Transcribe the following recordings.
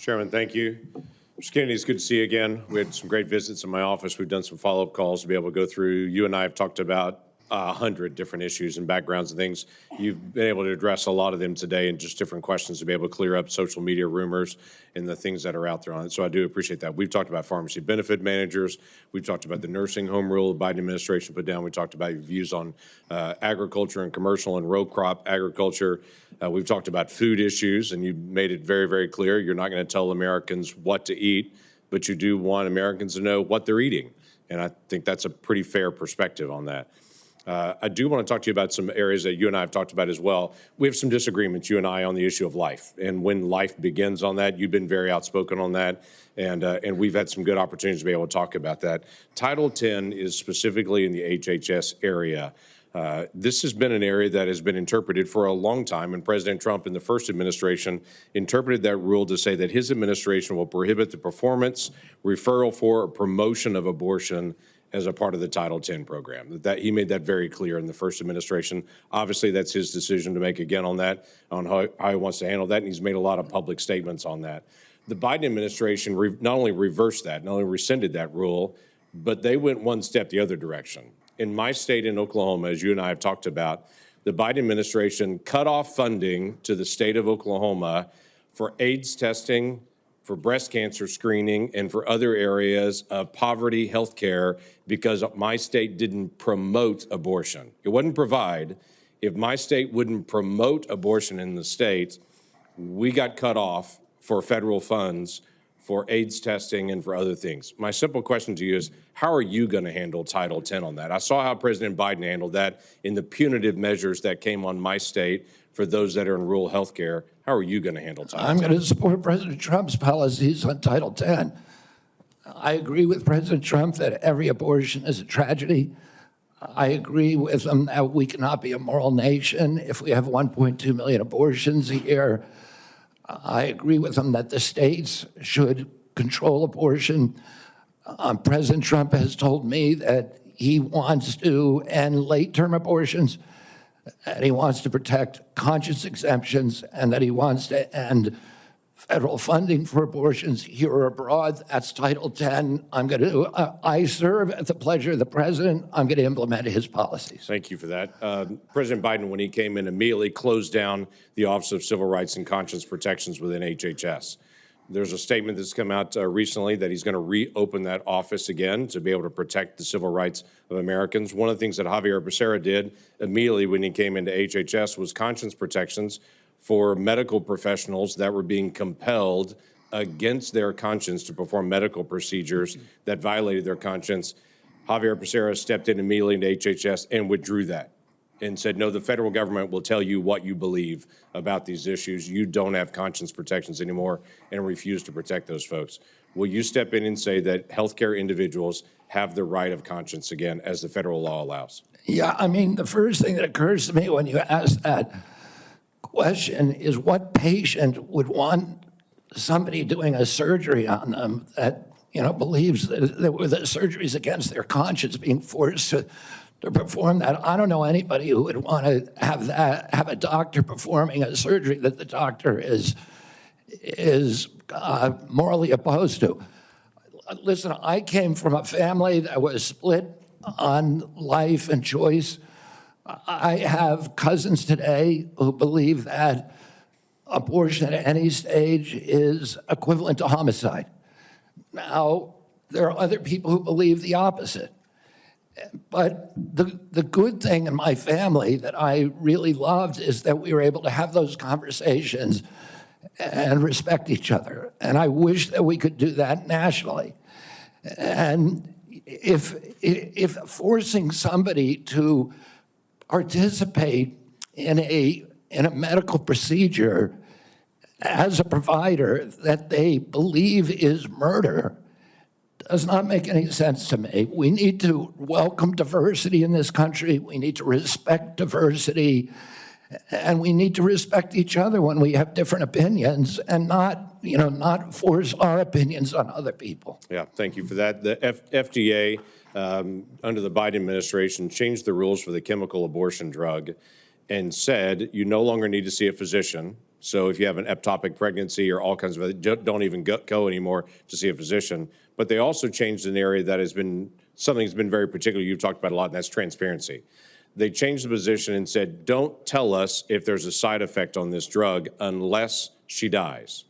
Chairman, thank you. Mr. Kennedy, it's good to see you again. We had some great visits in my office. We've done some follow-up calls to be able to go through. You and I have talked about 100 different issues and backgrounds and things. You've been able to address a lot of them today and just different questions to be able to clear up social media rumors and the things that are out there on it. So I do appreciate that. We've talked about pharmacy benefit managers. We've talked about the nursing home rule the Biden administration put down. We talked about your views on agriculture and commercial and row crop agriculture. We've talked about food issues, and you made it very, very clear. You're not going to tell Americans what to eat, but you do want Americans to know what they're eating. And I think that's a pretty fair perspective on that. I do want to talk to you about some areas that you and I have talked about as well. We have some disagreements, you and I, on the issue of life and when life begins on that. You've been very outspoken on that, and we've had some good opportunities to be able to talk about that. Title 10 is specifically in the HHS area. This has been an area that has been interpreted for a long time, and President Trump in the first administration interpreted that rule to say that his administration will prohibit the performance, referral for, or promotion of abortion as a part of the Title 10 program. That he made that very clear in the first administration. Obviously, that's his decision to make again on that, on how he wants to handle that, and he's made a lot of public statements on that. The Biden administration not only reversed that, not only rescinded that rule, but they went one step the other direction. In my state in Oklahoma, as you and I have talked about, the Biden administration cut off funding to the state of Oklahoma for AIDS testing, for breast cancer screening, and for other areas of poverty health care because my state didn't promote abortion. It wouldn't provide. If my state wouldn't promote abortion in the state, we got cut off for federal funds for AIDS testing and for other things. My simple question to you is, how are you going to handle Title 10 on that? I saw how President Biden handled that in the punitive measures that came on my state for those that are in rural health care. How are you going to handle Title 10? I'm going to support President Trump's policies on Title 10. I agree with President Trump that every abortion is a tragedy. I agree with him that we cannot be a moral nation if we have 1.2 million abortions a year. I agree with him that the states should control abortion. President Trump has told me that he wants to end late-term abortions, and he wants to protect conscience exemptions, and that he wants to end federal funding for abortions here or abroad. That's Title 10. I serve at the pleasure of the president. I'm going to implement his policies. Thank you for that. President Biden, when he came in, immediately closed down the Office of Civil Rights and Conscience Protections within HHS. There's a statement that's come out recently that he's going to reopen that office again to be able to protect the civil rights of Americans. One of the things that Javier Becerra did immediately when he came into HHS was conscience protections for medical professionals that were being compelled against their conscience to perform medical procedures that violated their conscience. Javier Becerra stepped in immediately into HHS and withdrew that and said, no, the federal government will tell you what you believe about these issues. You don't have conscience protections anymore, and refuse to protect those folks. Will you step in and say that healthcare individuals have the right of conscience again, as the federal law allows? Yeah, I mean, the first thing that occurs to me when you ask that question is, what patient would want somebody doing a surgery on them that, believes that the surgery is against their conscience being forced to perform that? I don't know anybody who would want to have a doctor performing a surgery that the doctor is morally opposed to. Listen, I came from a family that was split on life and choice. I have cousins today who believe that abortion at any stage is equivalent to homicide. Now, there are other people who believe the opposite. But the good thing in my family that I really loved is that we were able to have those conversations and respect each other. And I wish that we could do that nationally. And if forcing somebody to participate in a medical procedure as a provider that they believe is murder does not make any sense to me. We need to welcome diversity in this country. We need to respect diversity, and we need to respect each other when we have different opinions, and not force our opinions on other people. Yeah, thank you for that. The FDA, under the Biden administration, changed the rules for the chemical abortion drug and said you no longer need to see a physician So if you have an ectopic pregnancy or all kinds of, don't even go anymore to see a physician. But they also changed an area that has been, something that's been very particular, you've talked about a lot, and that's transparency. They changed the position and said, don't tell us if there's a side effect on this drug unless she dies.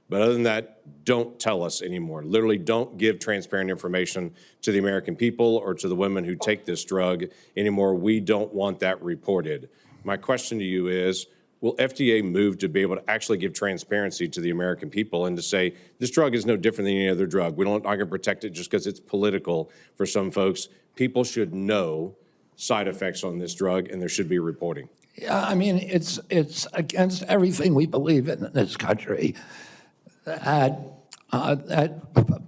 But other than that, don't tell us anymore. Literally, don't give transparent information to the American people or to the women who take this drug anymore. We don't want that reported. My question to you is, will FDA move to be able to actually give transparency to the American people and to say, this drug is no different than any other drug. We're not going to protect it just because it's political for some folks. People should know side effects on this drug, and there should be reporting. Yeah, I mean, it's against everything we believe in this country that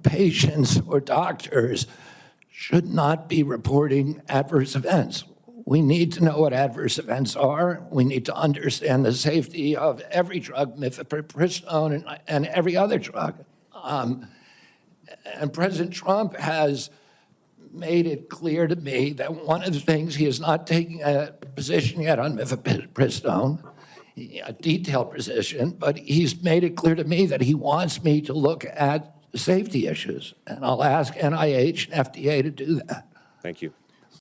patients or doctors should not be reporting adverse events. We need to know what adverse events are. We need to understand the safety of every drug, mifepristone and every other drug. And President Trump has made it clear to me that one of the things, he is not taking a position yet on mifepristone, a detailed position, but he's made it clear to me that he wants me to look at safety issues. And I'll ask NIH and FDA to do that. Thank you.